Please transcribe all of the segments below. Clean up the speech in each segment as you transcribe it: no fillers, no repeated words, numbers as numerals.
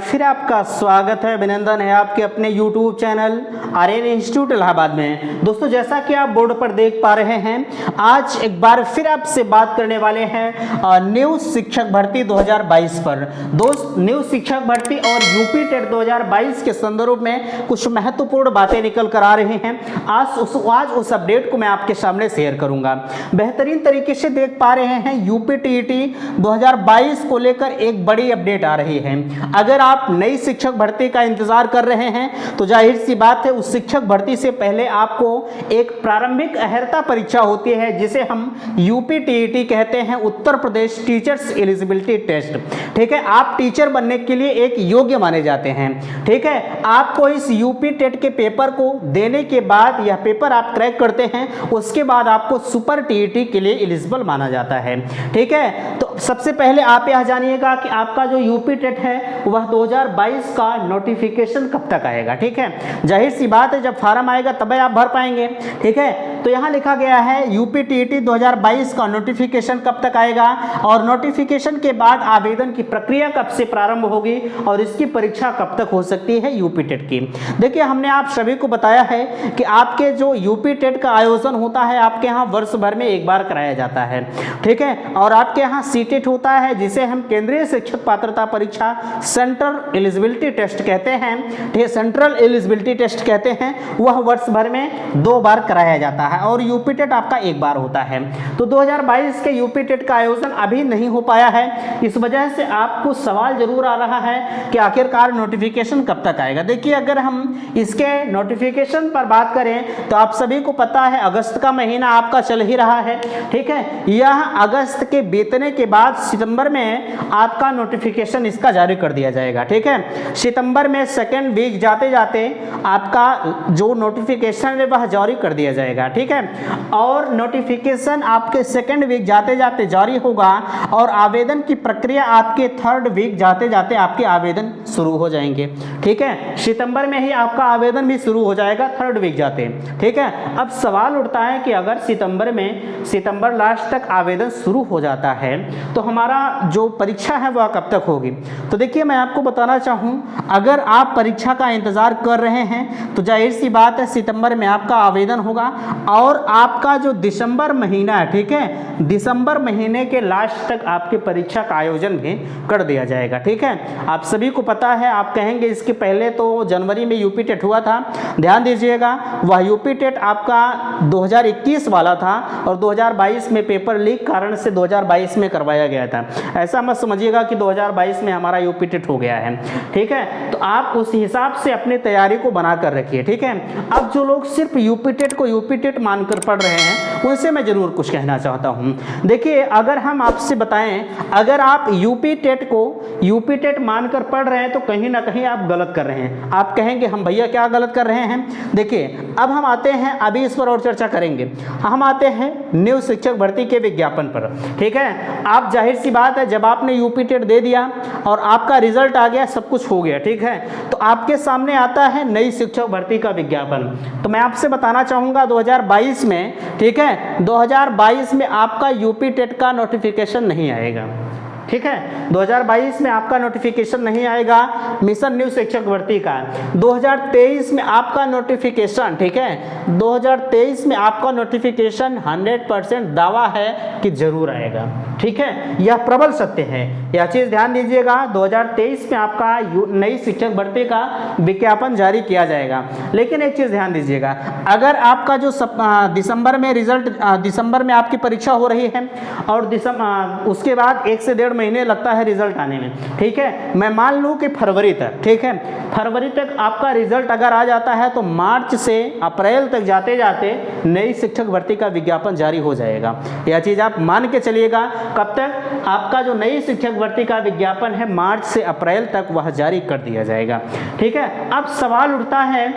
फिर आपका स्वागत है, अभिनंदन है आपके अपने YouTube channel Aryan institute Allahabad में। दोस्तों, जैसा कि आप बोर्ड पर देख पा रहे हैं, आज एक बार फिर आपसे बात करने वाले हैं न्यू शिक्षक भर्ती 2022 पर। दोस्त, न्यू शिक्षक भर्ती और यूपी टेट 2022 के संदर्भ में कुछ महत्वपूर्ण बातें निकल कर आ रही हैं। आज उस अपडेट को मैं आपके सामने शेयर करूंगा। बेहतरीन तरीके से देख पा रहे हैं, यूपी टीईटी 2022 को लेकर एक बड़ी अपडेट आ रही है। अगर आप नई शिक्षक भर्ती का इंतजार कर रहे हैं तो जाहिर सी बात है, उस शिक्षक भर्ती से पहले आपको एक प्रारंभिक अहर्ता परीक्षा होती है जिसे हम यूपी टीईटी कहते हैं, Uttar Pradesh teachers eligibility test. ठीक है, आप टीचर बनने के लिए एक योग्य माने जाते हैं। ठीक है, आपको इस यूपी टेट के पेपर को देने के बाद, यह पेपर आप क्रैक करते हैं, उसके बाद आपको सुपर टीईटी के लिए एलिजिबल माना जाता है। ठीक है, तो सबसे पहले आप यह जानिएगा कि आपका जो यूपी टेट है वह 2022 का नोटिफिकेशन कब तक आएगा। ठीक है, जाहिर सी बात है, जब फार्म आएगा तभी आप भर पाएंगे। ठीक है, तो यहाँ लिखा गया है यूपी टीईटी 2022 का नोटिफिकेशन कब तक आएगा और नोटिफिकेशन के बाद आवेदन की प्रक्रिया कब से प्रारंभ होगी और इसकी परीक्षा कब तक हो सकती है यूपी टेट की। देखिए, हमने आप सभी को बताया है कि आपके जो यूपी टेट का आयोजन होता है आपके यहाँ वर्ष भर में एक बार कराया जाता है। ठीक है, और आपके यहाँ सीटेट होता है जिसे हम केंद्रीय शिक्षक पात्रता परीक्षा सेंट्रल एलिजिबिलिटी टेस्ट कहते हैं। ठीक है, सेंट्रल एलिजिबिलिटी टेस्ट कहते हैं, वह वर्ष भर में 2 बार कराया जाता है और यूपी टेट आपका 1 बार होता है। तो 2022 के यूपी टेट का आयोजन अभी नहीं हो पाया है, इस वजह से आपको सवाल जरूर आ रहा है कि आखिरकार नोटिफिकेशन कब तक आएगा। देखिए, अगर हम इसके नोटिफिकेशन पर बात करें तो आप सभी को पता है अगस्त का महीना आपका चल ही रहा है। ठीक है, यह अगस्त के बीतने के बाद सितंबर में आपका नोटिफिकेशन इसका जारी कर दिया जाएगा। ठीक है, सितंबर में सेकेंड वीक जाते जाते आपका जो नोटिफिकेशन है वह जारी कर दिया जाएगा। ठीक है, और नोटिफिकेशन आपके सेकेंड वीक जाते जाते जारी होगा और आवेदन की प्रक्रिया आपके थर्ड वीक जाते जाते आपके आवेदन शुरू हो जाएंगे। ठीक है, सितंबर में ही आपका आवेदन भी शुरू हो जाएगा थर्ड वीक जाते। ठीक है, अब सवाल उठता है कि अगर सितंबर लास्ट तक आवेदन शुरू हो जाता है तो हमारा जो परीक्षा है वह कब तक होगी। तो देखिए, मैं आपको बताना चाहूँ, अगर आप परीक्षा का इंतजार कर रहे हैं तो जाहिर सी बात है सितंबर में आपका आवेदन होगा और आपका जो दिसंबर महीना है, ठीक है, दिसंबर महीने के लास्ट तक आपकी परीक्षा का आयोजन भी कर दिया जाएगा। ठीक है, आप सभी को पता है, आप कहेंगे इसके पहले तो जनवरी में यूपी टेट हुआ था। ध्यान दीजिएगा, वह यूपी टेट आपका 2021 वाला था और 2022 में पेपर लीक कारण से 2022 में करवाया गया था। ऐसा मत समझिएगा कि 2022 में हमारा यूपी टेट हो गया है। ठीक है, तो आप उस हिसाब से अपनी तैयारी को बना कर रखिए। ठीक है, अब जो लोग सिर्फ यूपी टेट को यूपी टेट मानकर पढ़ रहे हैं उनसे मैं जरूर कुछ कहना चाहता हूं। देखिए, अगर हम आपसे बताएं, अगर आप यूपी टेट को यूपी टेट मानकर पढ़ रहे हैं तो कहीं ना कहीं आप गलत कर रहे हैं। आप कहेंगे हम भैया क्या गलत कर रहे हैं। देखिए, अब हम आते हैं, अभी इस पर और चर्चा करेंगे, हम आते हैं न्यू शिक्षक भर्ती के विज्ञापन पर। ठीक है, आप जाहिर सी बात है, जब आपने यूपी टेट दे दिया और आपका रिजल्ट आ गया, सब कुछ हो गया, ठीक है, तो आपके सामने आता है नई शिक्षक भर्ती का विज्ञापन। तो मैं आपसे बताना चाहूँगा 2022 में, ठीक है, 2022 में आपका यूपी टेट का नोटिफिकेशन नहीं आएगा। ठीक है, 2022 में आपका नोटिफिकेशन नहीं आएगा मिशन न्यू शिक्षक भर्ती का। 2023 में आपका नोटिफिकेशन, ठीक है, 2023 में आपका नोटिफिकेशन 100% दावा है कि जरूर आएगा। ठीक है, यह प्रबल सत्य है, यह चीज़ ध्यान दीजिएगा। 2023 में आपका नई शिक्षक भर्ती का विज्ञापन जारी किया जाएगा। लेकिन एक चीज़ ध्यान दीजिएगा, अगर आपका जो दिसंबर में रिजल्ट, दिसंबर में आपकी परीक्षा हो रही है और उसके बाद 1 से 1.5 महीने लगता है रिजल्ट आने में। ठीक है, मैं मान लूँ कि फरवरी तक, ठीक है, फरवरी तक आपका रिजल्ट अगर आ जाता है तो मार्च से अप्रैल तक जाते जाते नई शिक्षक भर्ती का विज्ञापन जारी हो जाएगा। यह चीज़ आप मान के चलिएगा। कब तक? आपका जो नई शिक्षक भर्ती का विज्ञापन है मार्च से अप्रैल तक वह जारी कर दिया जाएगा। ठीक है, अब सवाल उठता है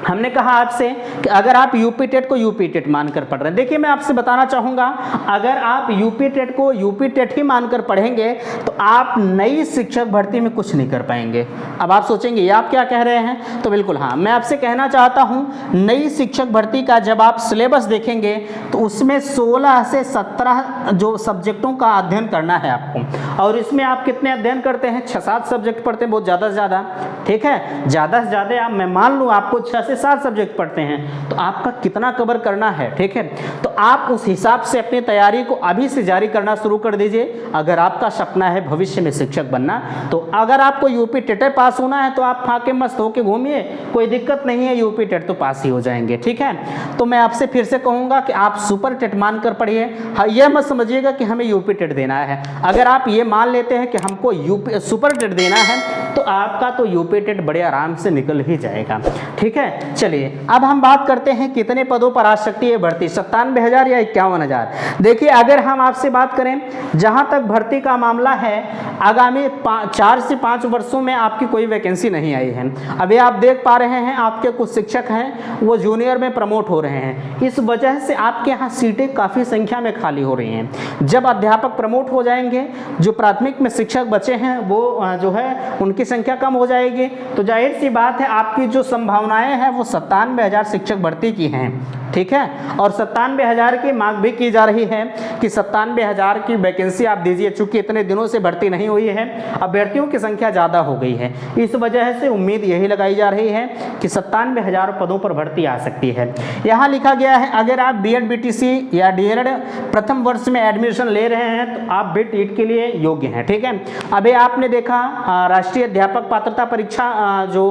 हमने कहा आपसे कि अगर आप यूपी टेट को यूपी टेट मानकर पढ़ रहे हैं, देखिए मैं आपसे बताना चाहूँगा, अगर आप यूपी टेट को यूपी टेट ही मानकर पढ़ेंगे तो आप नई शिक्षक भर्ती में कुछ नहीं कर पाएंगे। अब आप सोचेंगे ये आप क्या कह रहे हैं, तो बिल्कुल हाँ, मैं आपसे कहना चाहता हूँ नई शिक्षक भर्ती का जब आप सिलेबस देखेंगे तो उसमें 16 से 17 जो सब्जेक्टों का अध्ययन करना है आपको, और इसमें आप कितने अध्ययन करते हैं, 6-7 सब्जेक्ट पढ़ते हैं, बहुत ज़्यादा से ज़्यादा, ठीक है, ज़्यादा से ज़्यादा आप, मैं मान लूँ आपको 6 से 7 सब्जेक्ट पढ़ते हैं, तो आपका कितना कवर करना है, ठीक है। तो आप उस हिसाब से अपनी तैयारी को अभी से जारी करना शुरू कर दीजिए। अगर आपका सपना है भविष्य में शिक्षक बनना, तो अगर आपको यूपी टेट पास होना है तो आप फाके मस्त होके घूमिए, कोई दिक्कत नहीं है, यूपी टेट तो पास ही हो जाएंगे, ठीक है। तो मैं आपसे फिर से कहूँगा कि आप सुपर टेट मानकर पढ़िए। हाँ, यह मत समझिएगा कि हमें यूपी टेट देना है। अगर आप ये मान लेते हैं कि हमको यूपी सुपर टेट देना है तो आपका तो यूपी टेट बड़े आराम से निकल ही जाएगा, ठीक है। चलिए अब हम बात करते हैं कितने पदों पर आ सकती है भर्ती, 97,000 या 51,000। देखिए अगर हम आपसे बात करें, जहां तक भर्ती का मामला है, आगामी 4 से 5 वर्षों में आपकी कोई वैकेंसी नहीं आई है। अभी आप देख पा रहे हैं आपके कुछ शिक्षक हैं वो जूनियर में प्रमोट हो रहे हैं, इस वजह से आपके यहाँ सीटें काफ़ी संख्या में खाली हो रही हैं। जब अध्यापक प्रमोट हो जाएंगे, जो प्राथमिक में शिक्षक बचे हैं वो जो है उनकी संख्या कम हो जाएगी, तो जाहिर सी बात है आपकी जो संभावनाएं हैं वो 97,000 शिक्षक भर्ती की हैं, ठीक है। और 97,000 की मांग भी की जा रही है कि 97,000 की वैकेंसी आप दीजिए, चूंकि इतने दिनों से भर्ती नहीं हुई है, अभ्यर्थियों की संख्या ज़्यादा हो गई है, इस वजह से उम्मीद यही लगाई जा रही है कि 97,000 पदों पर भर्ती आ सकती है। यहाँ लिखा गया है अगर आप बीएड बीटीसी या डीएलएड प्रथम वर्ष में एडमिशन ले रहे हैं तो आप भी टीट के लिए योग्य हैं, ठीक है। अभी आपने देखा राष्ट्रीय अध्यापक पात्रता परीक्षा जो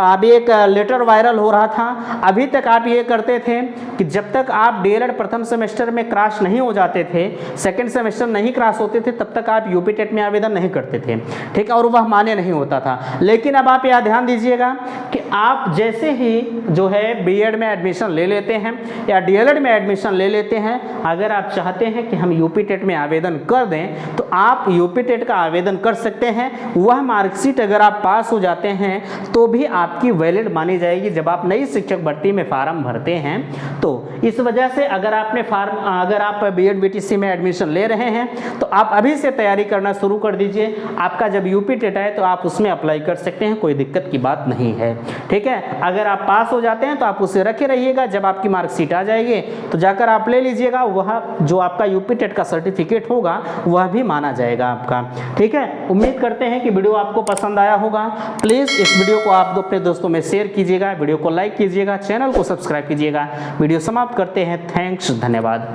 अभी एक लेटर वायरल हो रहा था, अभी तक आप ये करते थे कि जब तक आप डीएलएड प्रथम सेमेस्टर में क्रॉस नहीं हो जाते थे, सेकंड सेमेस्टर नहीं क्रॉस होते थे, तब तक आप यूपी टेट में आवेदन नहीं करते थे, ठीक है, और वह मान्य नहीं होता था। लेकिन अब आप यह ध्यान दीजिएगा कि आप जैसे ही जो है बीएड में एडमिशन ले लेते हैं या डीएलएड में एडमिशन ले लेते हैं, अगर आप चाहते हैं कि हम यूपी टेट में आवेदन कर दें तो आप यूपी टेट का आवेदन कर सकते हैं। वह मार्कशीट अगर आप पास हो जाते हैं तो भी आपकी वैलिड मानी जाएगी जब आप नई शिक्षक भर्ती में फार्म भरते हैं। तो इस वजह से अगर आप बीएड बीटीसी में एडमिशन ले रहे हैं तो आप अभी से तैयारी करना शुरू कर दीजिए। आपका जब यूपी टेट आए तो आप उसमें अप्लाई कर सकते हैं, कोई दिक्कत की बात नहीं है, ठीक है। अगर आप पास हो जाते हैं तो आप उसे रखे रहिएगा, जब आपकी मार्कशीट आ जाएगी तो जाकर आप ले लीजिएगा, वह जो आपका यूपी टेट का सर्टिफिकेट होगा वह भी माना जाएगा आपका, ठीक है। उम्मीद करते हैं कि वीडियो आपको पसंद आया होगा। प्लीज़ इस वीडियो को आप अपने दोस्तों में शेयर कीजिएगा, वीडियो को लाइक कीजिएगा, चैनल को सब्सक्राइब कीजिएगा। वीडियो समाप्त करते हैं। थैंक्स, धन्यवाद।